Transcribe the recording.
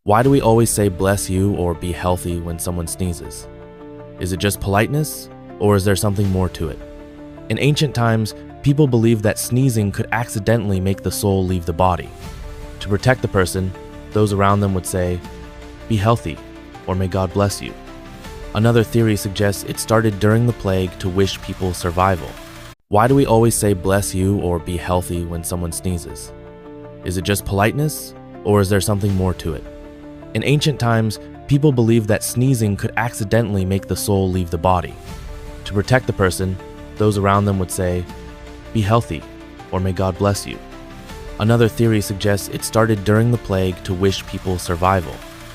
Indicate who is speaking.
Speaker 1: Why do we always say bless you or be healthy when someone sneezes? Is it just politeness, or is there something more to it? In ancient times, people believed that sneezing could accidentally make the soul leave the body. To protect the person, those around them would say, "Be healthy," or "May God bless you." Another theory suggests it started during the plague to wish people survival. Why do we always say bless you or be healthy when someone sneezes? Is it just politeness, or is there something more to it? In ancient times, people believed that sneezing could accidentally make the soul leave the body. To protect the person, those around them would say, "Be healthy," or "May God bless you." Another theory suggests it started during the plague to wish people survival.